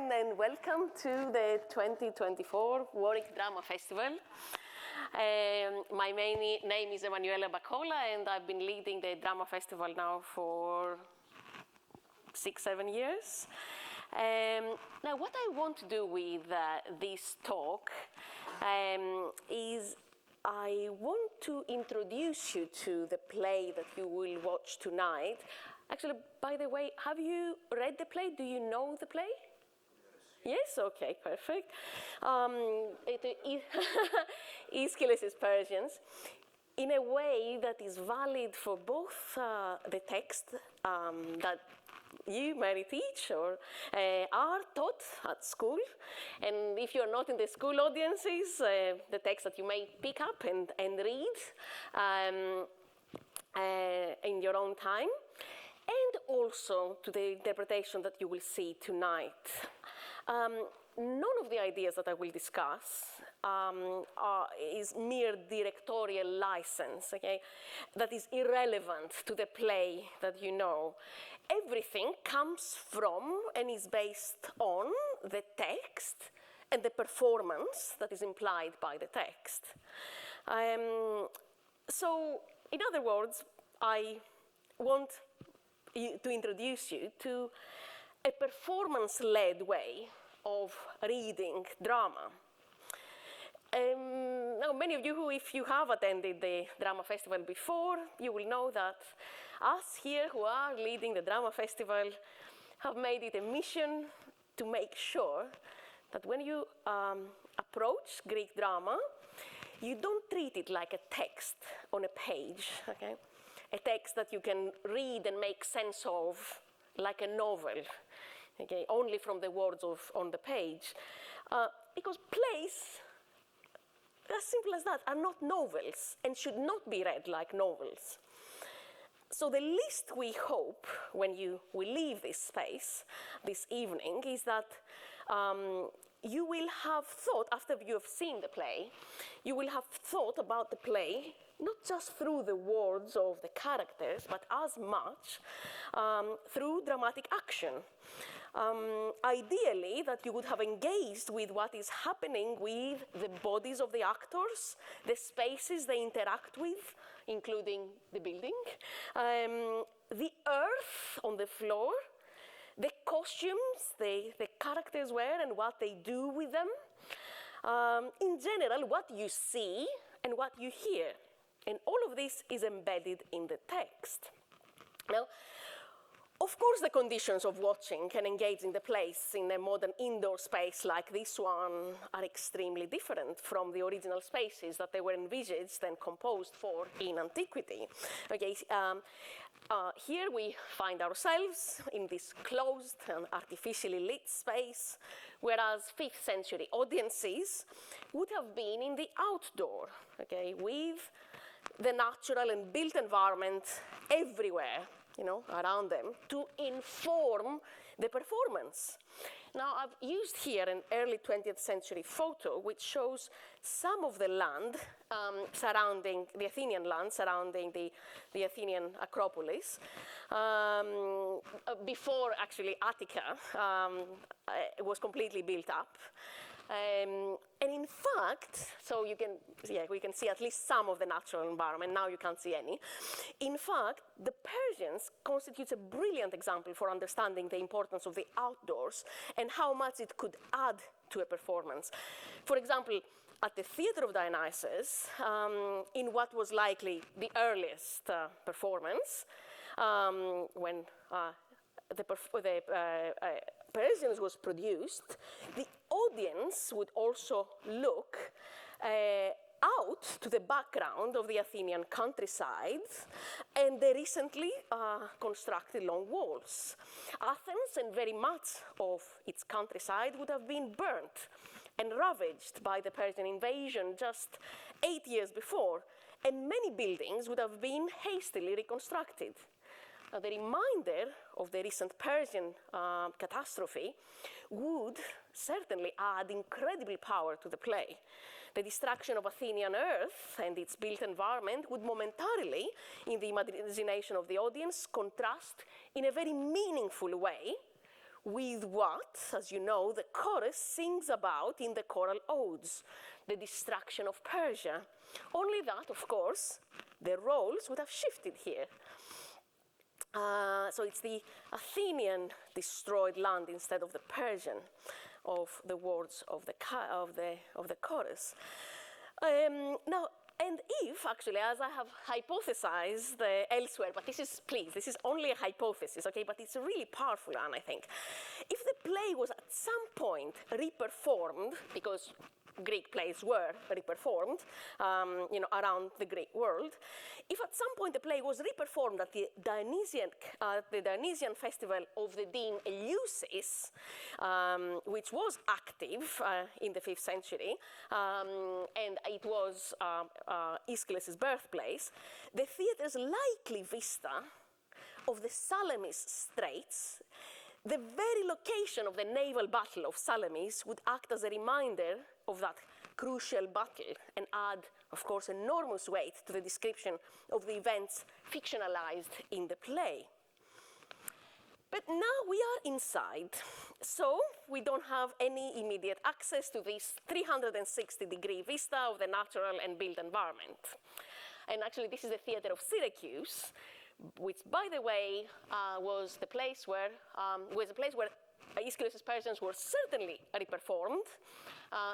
and welcome to the 2024 Warwick Drama Festival. My name is Emmanuela Bakola, and I've been leading the Drama Festival now for 6-7 years. Now, what I want to do with this talk is I want to introduce you to the play that you will watch tonight. Actually, by the way, have you read the play? Do you know the play? Yes, okay, perfect. Aeschylus Persians, in a way that is valid for both the text that you may teach or are taught at school, and if you're not in the school audiences, the text that you may pick up and read in your own time, and also to the interpretation that you will see tonight. None of the ideas that I will discuss is mere directorial license, okay? That is irrelevant to the play that you know. Everything comes from and is based on the text and the performance that is implied by the text. So, in other words, I want to introduce you to a performance-led way of reading drama. Now, many of you who, if you have attended the Drama Festival before, you will know that us here who are leading the Drama Festival have made it a mission to make sure that when you approach Greek drama, you don't treat it like a text on a page, okay? A text that you can read and make sense of like a novel, okay, only from the words on the page. Because plays, as simple as that, are not novels and should not be read like novels. So the least we hope when you will leave this space this evening is that you will have thought, after you have seen the play, you will have thought about the play not just through the words of the characters, but as much through dramatic action. Ideally, that you would have engaged with what is happening with the bodies of the actors, the spaces they interact with, including the building, the earth on the floor, the costumes the characters wear and what they do with them. In general, what you see and what you hear. And all of this is embedded in the text. Now, of course, the conditions of watching and engaging the plays in a modern indoor space like this one are extremely different from the original spaces that they were envisaged and composed for in antiquity. Okay, here we find ourselves in this closed and artificially lit space, whereas 5th century audiences would have been in the outdoor, okay, with the natural and built environment everywhere, you know, around them to inform the performance. Now, I've used here an early 20th century photo which shows some of the land surrounding the Athenian land, surrounding the Athenian Acropolis, before actually Attica was completely built up. And in fact, so you can, we can see at least some of the natural environment. Now you can't see any. In fact, the Persians constitutes a brilliant example for understanding the importance of the outdoors and how much it could add to a performance. For example, at the Theatre of Dionysus, in what was likely the earliest performance, when the Persians was produced, the audience would also look out to the background of the Athenian countryside and the recently constructed long walls. Athens and very much of its countryside would have been burnt and ravaged by the Persian invasion just 8 years before, and many buildings would have been hastily reconstructed. The reminder of the recent Persian catastrophe would certainly add incredible power to the play. The destruction of Athenian earth and its built environment would momentarily, in the imagination of the audience, contrast in a very meaningful way with what, as you know, the chorus sings about in the choral odes, the destruction of Persia. Only that, of course, the roles would have shifted here. So it's the Athenian destroyed land instead of the Persian of the words of the chorus. Now, and if, actually, as I have hypothesized elsewhere, but this is only a hypothesis, okay, but it's a really powerful one, I think. If the play was at some point reperformed, because Greek plays were reperformed, around the Greek world, if at some point the play was reperformed at the Dionysian festival of the dean Eleusis, which was active in the 5th century, and it was Aeschylus' birthplace, the theatre's likely vista of the Salamis Straits, the very location of the naval battle of Salamis, would act as a reminder of that crucial battle and add, of course, enormous weight to the description of the events fictionalized in the play. But now we are inside, so we don't have any immediate access to this 360-degree vista of the natural and built environment. And actually, this is the theater of Syracuse, which, by the way, was a place where Aeschylus' Persians were certainly reperformed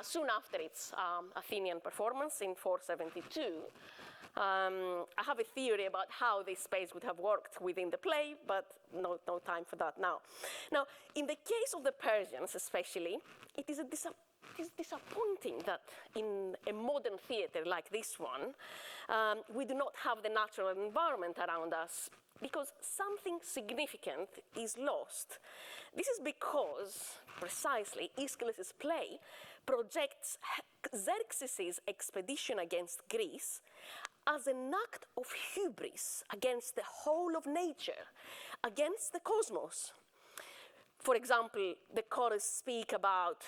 soon after its Athenian performance in 472. I have a theory about how this space would have worked within the play, but no time for that now. Now, in the case of the Persians especially, it is disappointing that in a modern theater like this one, we do not have the natural environment around us, because something significant is lost. This is because, precisely, Aeschylus' play projects Xerxes' expedition against Greece as an act of hubris against the whole of nature, against the cosmos. For example, the chorus speak about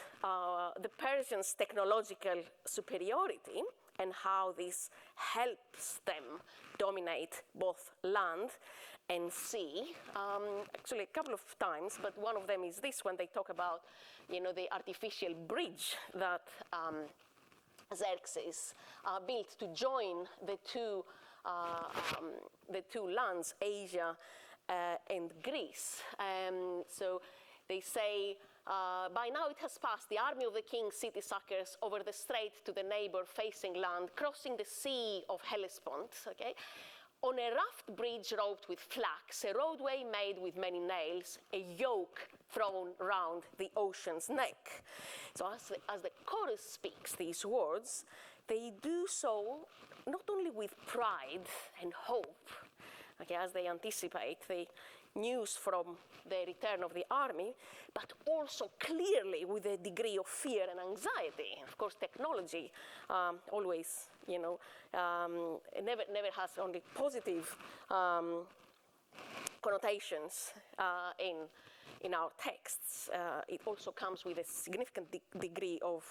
the Persians' technological superiority and how this helps them dominate both land and sea. Actually, a couple of times, but one of them is this, when they talk about, the artificial bridge that Xerxes built to join the two lands, Asia and Greece. So they say, by now it has passed, the army of the king's city suckers over the strait to the neighbor-facing land, crossing the sea of Hellespont, okay? On a raft bridge roped with flax, a roadway made with many nails, a yoke thrown round the ocean's neck. So as the chorus speaks these words, they do so not only with pride and hope, okay, as they anticipate the news from the return of the army, but also clearly with a degree of fear and anxiety. Of course, technology always, never has only positive connotations in our texts. It also comes with a significant degree of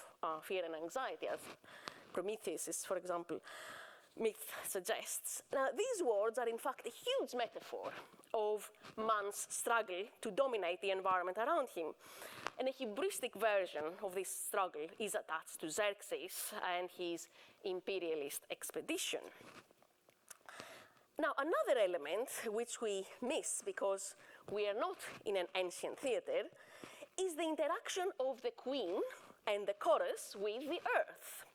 fear and anxiety, as Prometheus, for example, myth suggests. Now, these words are in fact a huge metaphor of man's struggle to dominate the environment around him. And a hubristic version of this struggle is attached to Xerxes and his imperialist expedition. Now, another element which we miss because we are not in an ancient theater is the interaction of the queen and the chorus with the earth.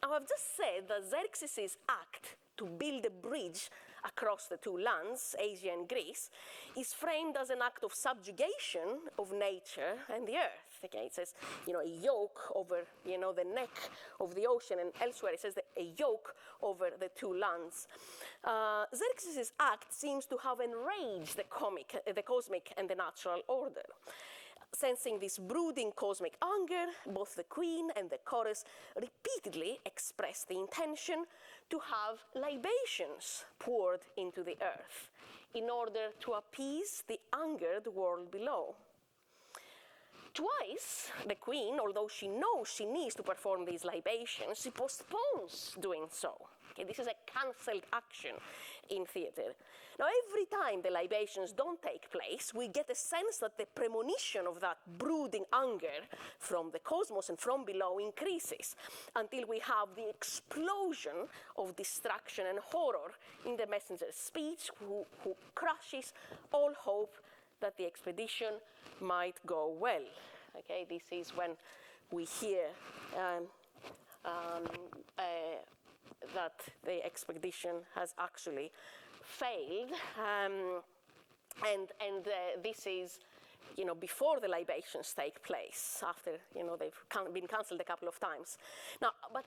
Now, I've just said that Xerxes' act to build a bridge across the two lands, Asia and Greece, is framed as an act of subjugation of nature and the earth. Okay, it says, a yoke over, the neck of the ocean, and elsewhere it says that a yoke over the two lands. Xerxes' act seems to have enraged the cosmic and the natural order. Sensing this brooding cosmic anger, both the queen and the chorus repeatedly express the intention to have libations poured into the earth in order to appease the angered world below. Twice, the queen, although she knows she needs to perform these libations, she postpones doing so. Okay, this is a cancelled action in theatre. Now, every time the libations don't take place, we get a sense that the premonition of that brooding anger from the cosmos and from below increases until we have the explosion of distraction and horror in the messenger's speech, who crushes all hope that the expedition might go well. Okay, this is when we hear that the expedition has actually failed, and this is, before the libations take place, after, they've been cancelled a couple of times. Now, but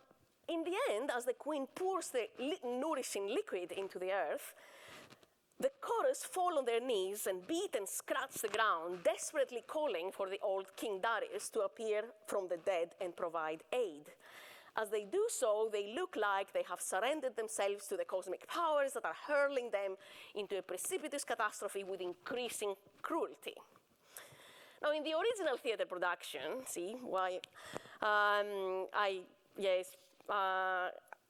in the end, as the queen pours the nourishing liquid into the earth, the chorus fall on their knees and beat and scratch the ground, desperately calling for the old King Darius to appear from the dead and provide aid. As they do so, they look like they have surrendered themselves to the cosmic powers that are hurling them into a precipitous catastrophe with increasing cruelty. Now, in the original theatre production, see why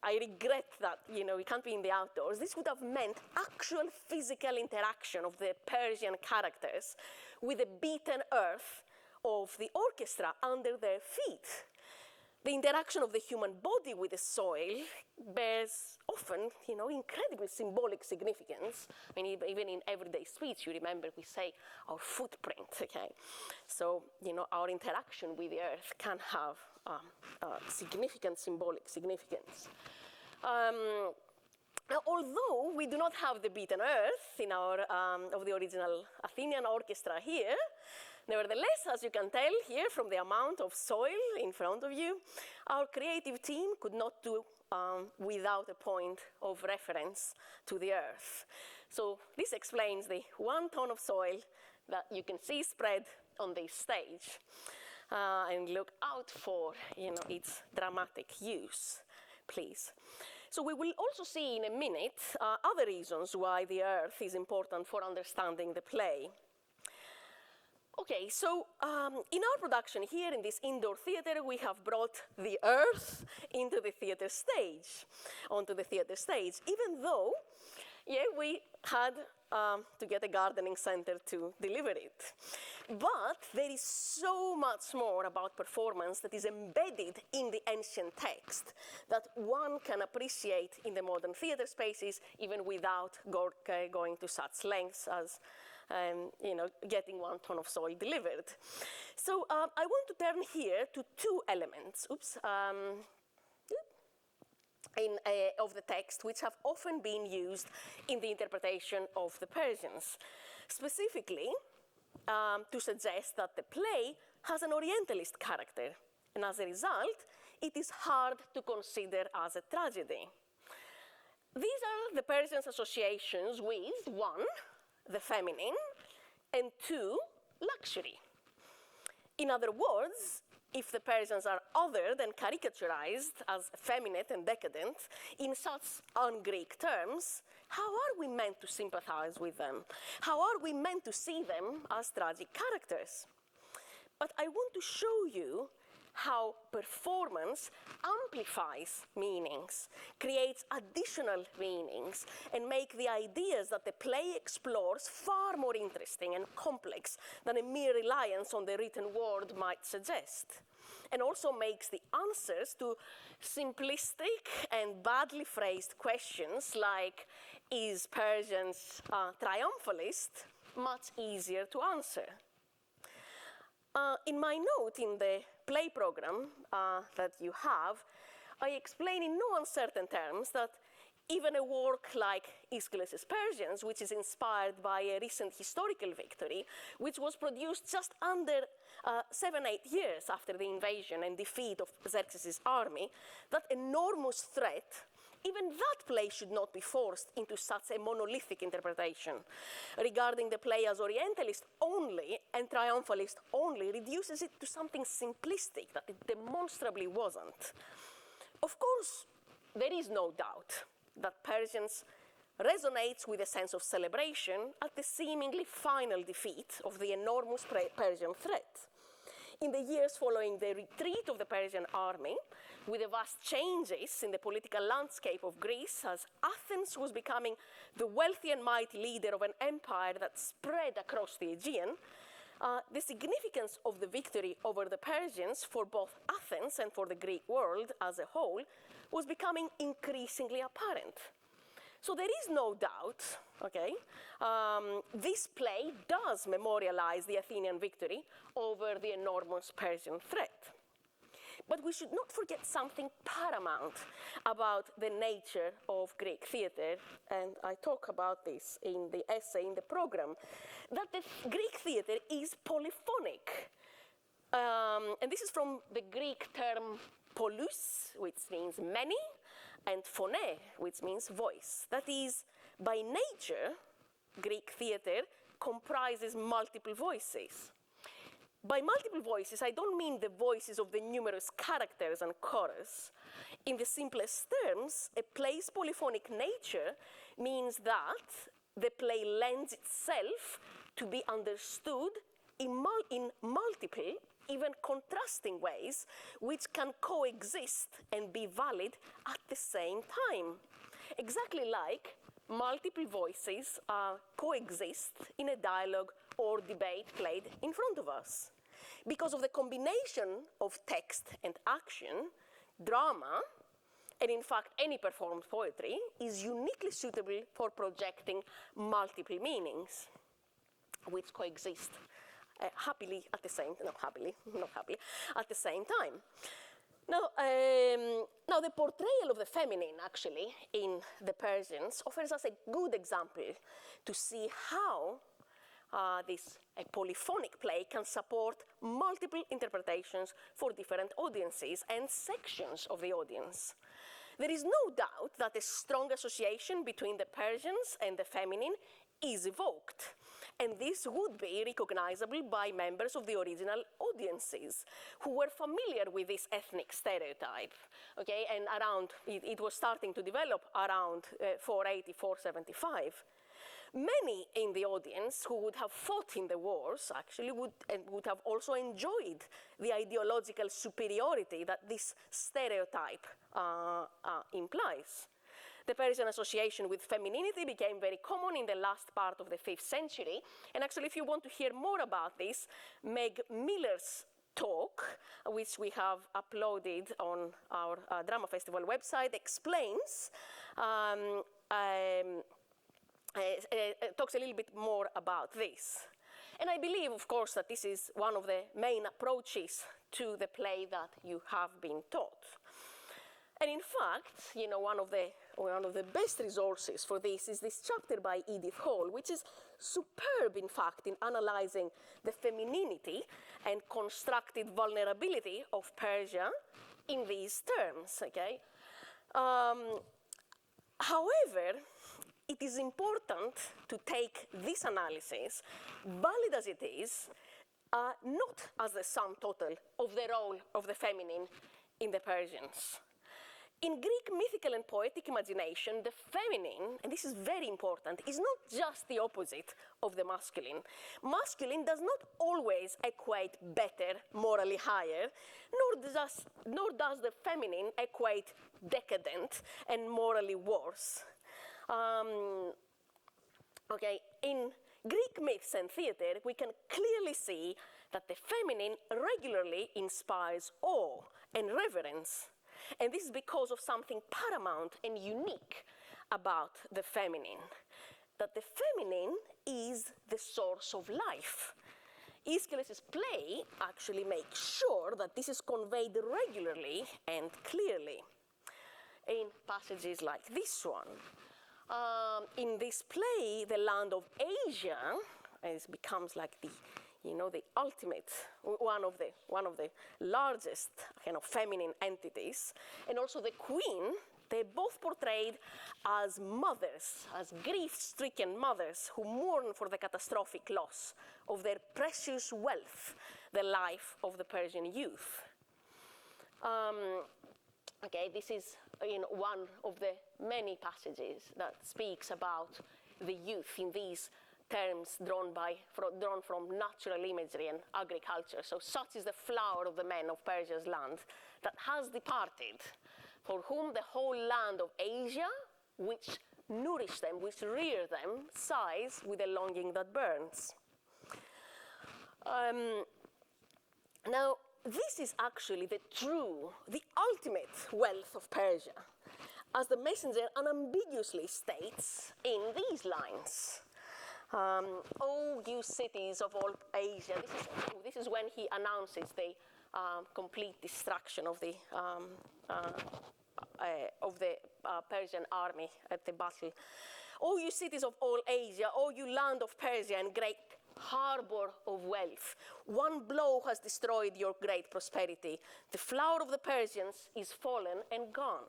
I regret that, we can't be in the outdoors. This would have meant actual physical interaction of the Persian characters with the beaten earth of the orchestra under their feet. The interaction of the human body with the soil bears often, incredible symbolic significance. I mean, even in everyday speech, you remember we say our footprint, okay? So, our interaction with the earth can have significant symbolic significance. Now, although we do not have the beaten earth in our, of the original Athenian orchestra here, nevertheless, as you can tell here from the amount of soil in front of you, our creative team could not do without a point of reference to the earth. So this explains the 1 ton of soil that you can see spread on this stage. And look out for, its dramatic use, please. So we will also see in a minute other reasons why the earth is important for understanding the play. Okay, so in our production here in this indoor theater, we have brought the earth into the theater stage, onto the theater stage, even though, we had to get a gardening center to deliver it. But there is so much more about performance that is embedded in the ancient text that one can appreciate in the modern theater spaces even without going to such lengths as getting 1 ton of soil delivered. So I want to turn here to 2 elements of the text which have often been used in the interpretation of the Persians, specifically to suggest that the play has an Orientalist character, and as a result, it is hard to consider as a tragedy. These are the Persians' associations with 1, the feminine, and 2, luxury. In other words, if the Persians are other than caricaturized as effeminate and decadent in such un-Greek terms, how are we meant to sympathize with them? How are we meant to see them as tragic characters? But I want to show you how performance amplifies meanings, creates additional meanings, and make the ideas that the play explores far more interesting and complex than a mere reliance on the written word might suggest. And also makes the answers to simplistic and badly phrased questions like, is Persians triumphalist, much easier to answer. In my note in the play program that you have, I explain in no uncertain terms that even a work like Aeschylus Persians, which is inspired by a recent historical victory, which was produced just under 7-8 years after the invasion and defeat of Xerxes' army, that enormous threat, even that play should not be forced into such a monolithic interpretation. Regarding the play as Orientalist only and triumphalist only reduces it to something simplistic that it demonstrably wasn't. Of course, there is no doubt that Persians resonates with a sense of celebration at the seemingly final defeat of the enormous Persian threat. In the years following the retreat of the Persian army, with the vast changes in the political landscape of Greece, as Athens was becoming the wealthy and mighty leader of an empire that spread across the Aegean, the significance of the victory over the Persians for both Athens and for the Greek world as a whole was becoming increasingly apparent. So there is no doubt, okay, this play does memorialize the Athenian victory over the enormous Persian threat. But we should not forget something paramount about the nature of Greek theater, and I talk about this in the essay in the program, that the Greek theater is polyphonic. And this is from the Greek term polus, which means many, and phone, which means voice. That is, by nature, Greek theater comprises multiple voices. By multiple voices, I don't mean the voices of the numerous characters and chorus. In the simplest terms, a play's polyphonic nature means that the play lends itself to be understood in multiple, even contrasting ways, which can coexist and be valid at the same time. Exactly like multiple voices coexist in a dialogue or debate played in front of us. Because of the combination of text and action, drama, and in fact any performed poetry, is uniquely suitable for projecting multiple meanings, which coexist happily at the same, not happily, at the same time. Now, the portrayal of the feminine, actually, in the Persians offers us a good example to see how this polyphonic play can support multiple interpretations for different audiences and sections of the audience. There is no doubt that a strong association between the Persians and the feminine is evoked. And this would be recognizable by members of the original audiences who were familiar with this ethnic stereotype. Okay, and it was starting to develop around 480, 475. Many in the audience who would have fought in the wars actually would have also enjoyed the ideological superiority that this stereotype implies. The Persian association with femininity became very common in the last part of the 5th century. And actually, if you want to hear more about this, Meg Miller's talk, which we have uploaded on our Drama Festival website, explains, talks a little bit more about this. And I believe, of course, that this is one of the main approaches to the play that you have been taught. And in fact, you know, one of the best resources for this is this chapter by Edith Hall, which is superb, in fact, in analyzing the femininity and constructed vulnerability of Persia in these terms, okay? However, it is important to take this analysis, valid as it is, not as the sum total of the role of the feminine in the Persians. In Greek mythical and poetic imagination, the feminine, and this is very important, is not just the opposite of the masculine. Masculine does not always equate better, morally higher, nor does the feminine equate decadent and morally worse. Okay, in Greek myths and theater, we can clearly see that the feminine regularly inspires awe and reverence. And this is because of something paramount and unique about the feminine, that the feminine is the source of life. Aeschylus' play actually makes sure that this is conveyed regularly and clearly in passages like this one. In this play, the land of Asia becomes like the ultimate, one of the largest kind of feminine entities, and also the queen. They're both portrayed as mothers, as grief-stricken mothers who mourn for the catastrophic loss of their precious wealth, the life of the Persian youth. Okay, this is one of the many passages that speaks about the youth in these terms drawn from natural imagery and agriculture. So such is the flower of the men of Persia's land that has departed, for whom the whole land of Asia, which nourish them, which rear them, sighs with a longing that burns. Now, this is actually the ultimate wealth of Persia, as the messenger unambiguously states in these lines. Oh, you cities of all Asia. This is when he announces the complete destruction of the Persian army at the battle. Oh, you cities of all Asia, oh, you land of Persia and great harbor of wealth. One blow has destroyed your great prosperity. The flower of the Persians is fallen and gone.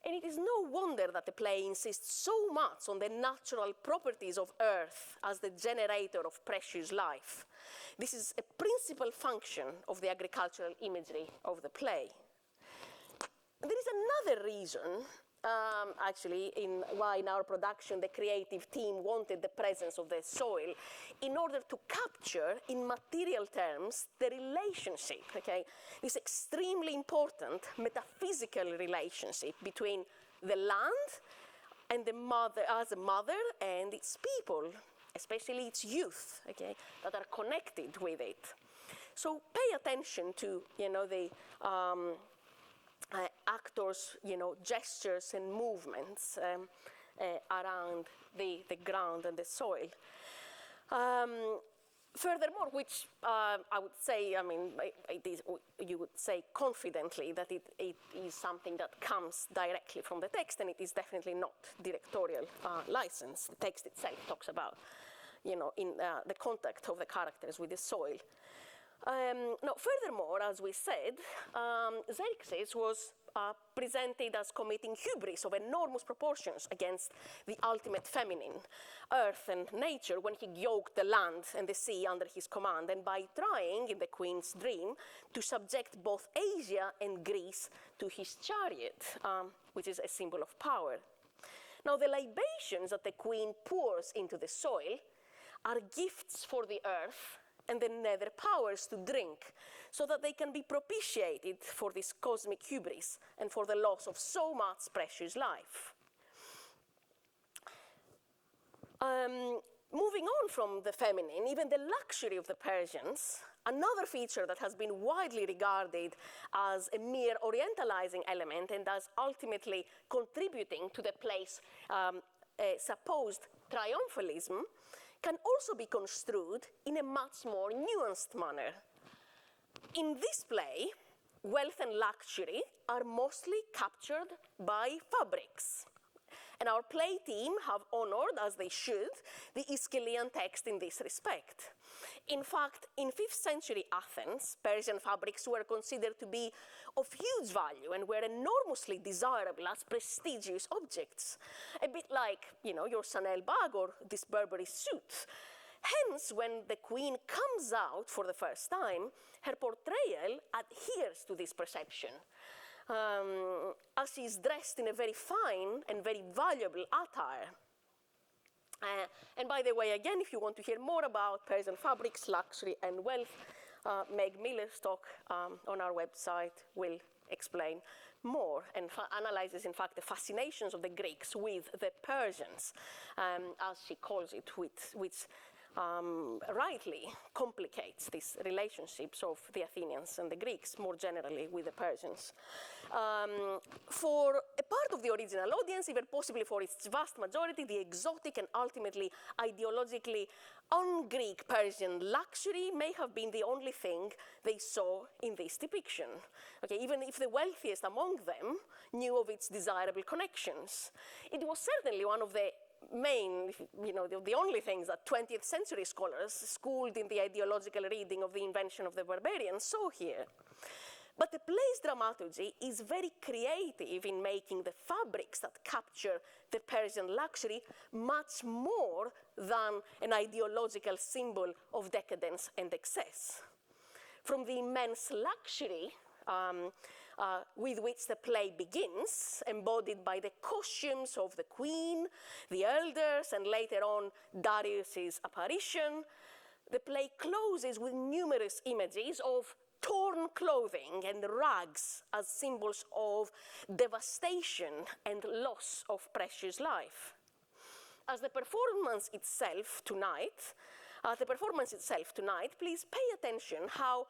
And it is no wonder that the play insists so much on the natural properties of earth as the generator of precious life. This is a principal function of the agricultural imagery of the play. There is another reason, actually, why in our production the creative team wanted the presence of the soil, in order to capture, in material terms, the relationship, okay? This extremely important metaphysical relationship between the land and the mother, as a mother, and its people, especially its youth, okay, that are connected with it. So pay attention to, the actors, gestures and movements around the ground and the soil. Furthermore, which I would say, you would say confidently that it is something that comes directly from the text, and it is definitely not directorial license. The text itself talks about, in the contact of the characters with the soil. Now, furthermore, as we said, Xerxes was presented as committing hubris of enormous proportions against the ultimate feminine, earth and nature, when he yoked the land and the sea under his command, and by trying, in the queen's dream, to subject both Asia and Greece to his chariot, which is a symbol of power. Now, the libations that the queen pours into the soil are gifts for the earth and the nether powers to drink, so that they can be propitiated for this cosmic hubris and for the loss of so much precious life. Moving on from the feminine, even the luxury of the Persians, another feature that has been widely regarded as a mere orientalizing element and as ultimately contributing to the play's supposed triumphalism, can also be construed in a much more nuanced manner. In this play, wealth and luxury are mostly captured by fabrics. And our play team have honored, as they should, the Aeschylean text in this respect. In fact, in 5th century Athens, Persian fabrics were considered to be of huge value and were enormously desirable as prestigious objects. A bit like, your Chanel bag or this Burberry suit. Hence, when the queen comes out for the first time, her portrayal adheres to this perception, as she is dressed in a very fine and very valuable attire. And by the way, again, if you want to hear more about Persian fabrics, luxury, and wealth, Meg Miller's talk on our website will explain more and analyzes, in fact, the fascinations of the Greeks with the Persians, as she calls it, which rightly complicates these relationships of the Athenians and the Greeks more generally with the Persians. For a part of the original audience, even possibly for its vast majority, the exotic and ultimately ideologically un-Greek Persian luxury may have been the only thing they saw in this depiction. Okay, even if the wealthiest among them knew of its desirable connections. It was certainly one of the main, the only things that 20th century scholars schooled in the ideological reading of the invention of the barbarians saw here. But the play's dramaturgy is very creative in making the fabrics that capture the Persian luxury much more than an ideological symbol of decadence and excess. From the immense luxury with which the play begins, embodied by the costumes of the queen, the elders, and later on Darius's apparition, the play closes with numerous images of torn clothing and rags as symbols of devastation and loss of precious life. As the performance itself tonight, please pay attention how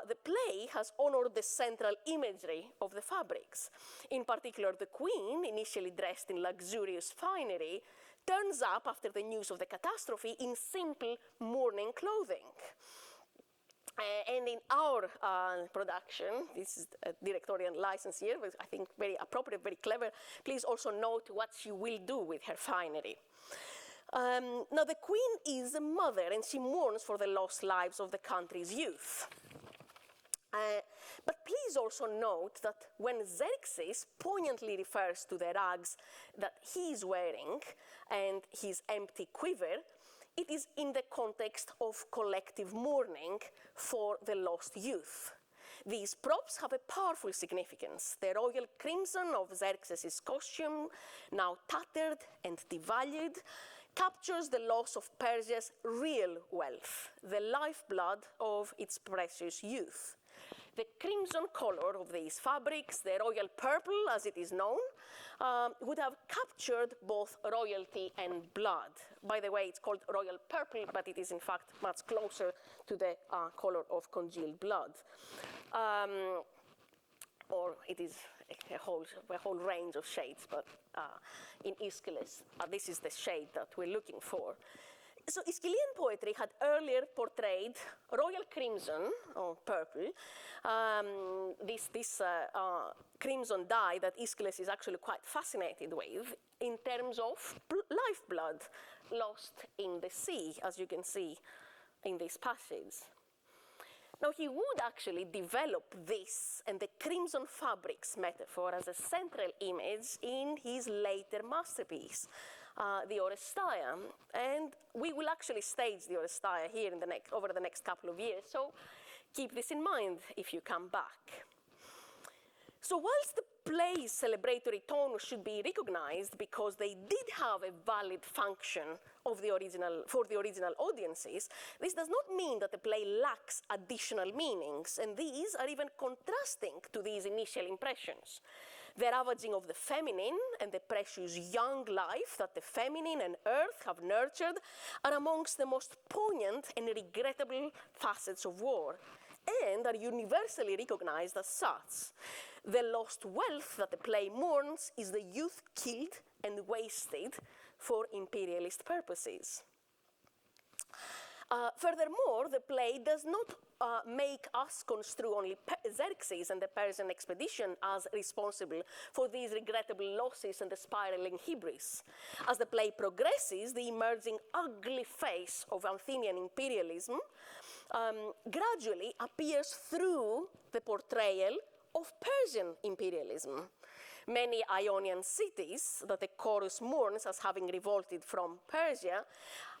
the play has honored the central imagery of the fabrics. In particular, the queen, initially dressed in luxurious finery, turns up after the news of the catastrophe in simple mourning clothing. And in our production, this is a directorial license here, but I think very appropriate, very clever. Please also note what she will do with her finery. Now, the queen is a mother, and she mourns for the lost lives of the country's youth. But please also note that when Xerxes poignantly refers to the rags that he is wearing and his empty quiver, it is in the context of collective mourning for the lost youth. These props have a powerful significance. The royal crimson of Xerxes' costume, now tattered and devalued, captures the loss of Persia's real wealth, the lifeblood of its precious youth. The crimson color of these fabrics, the royal purple as it is known, would have captured both royalty and blood. By the way, it's called royal purple, but it is in fact much closer to the color of congealed blood. Or it is a whole range of shades, but in Aeschylus, this is the shade that we're looking for. So Aeschylean poetry had earlier portrayed royal crimson, or purple, this crimson dye that Aeschylus is actually quite fascinated with, in terms of lifeblood lost in the sea, as you can see in this passage. Now, he would actually develop this and the crimson fabrics metaphor as a central image in his later masterpiece, the Oresteia. And we will actually stage the Oresteia here over the next couple of years, so keep this in mind if you come back. So whilst the play's celebratory tone should be recognized because they did have a valid function for the original audiences, this does not mean that the play lacks additional meanings, and these are even contrasting to these initial impressions. The ravaging of the feminine and the precious young life that the feminine and earth have nurtured are amongst the most poignant and regrettable facets of war, and are universally recognized as such. The lost wealth that the play mourns is the youth killed and wasted for imperialist purposes. Furthermore, the play does not make us construe only Xerxes and the Persian expedition as responsible for these regrettable losses and the spiraling hubris. As the play progresses, the emerging ugly face of Athenian imperialism gradually appears through the portrayal of Persian imperialism. Many Ionian cities that the chorus mourns as having revolted from Persia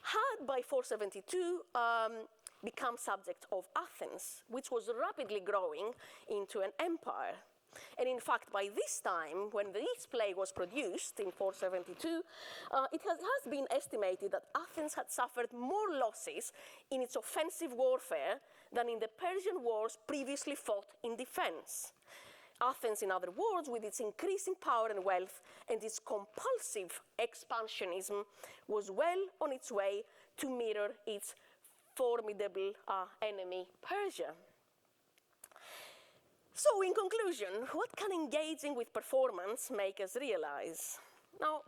had by 472 become subjects of Athens, which was rapidly growing into an empire. And in fact, by this time, when this play was produced in 472, it has been estimated that Athens had suffered more losses in its offensive warfare than in the Persian wars previously fought in defense. Athens, in other words, with its increasing power and wealth and its compulsive expansionism, was well on its way to mirror its formidable enemy, Persia. So, in conclusion, what can engaging with performance make us realize? Now,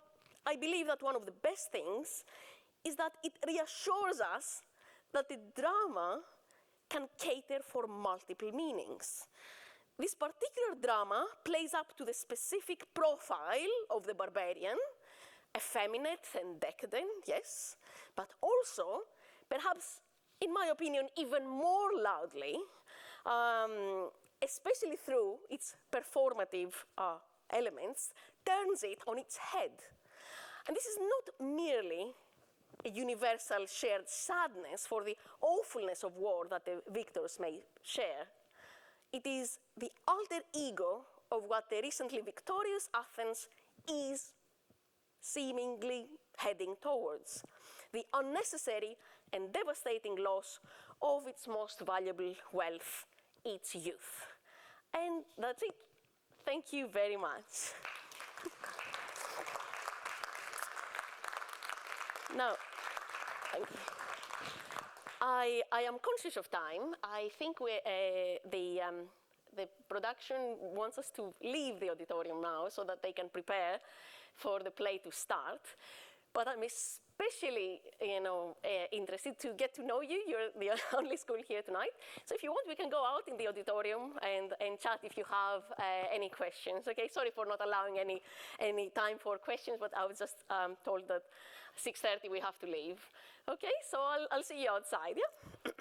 I believe that one of the best things is that it reassures us that the drama can cater for multiple meanings. This particular drama plays up to the specific profile of the barbarian, effeminate and decadent, yes, but also, perhaps, in my opinion, even more loudly, especially through its performative elements, turns it on its head. And this is not merely a universal shared sadness for the awfulness of war that the victors may share. It is the alter ego of what the recently victorious Athens is seemingly heading towards, the unnecessary and devastating loss of its most valuable wealth, its youth. And that's it. Thank you very much. Now, I am conscious of time. I think the production wants us to leave the auditorium now so that they can prepare for the play to start. But I'm especially, interested to get to know you. You're the only school here tonight. So if you want, we can go out in the auditorium and chat if you have any questions. Okay, sorry for not allowing any time for questions, but I was just told that 6:30 we have to leave. Okay, so I'll see you outside, yeah?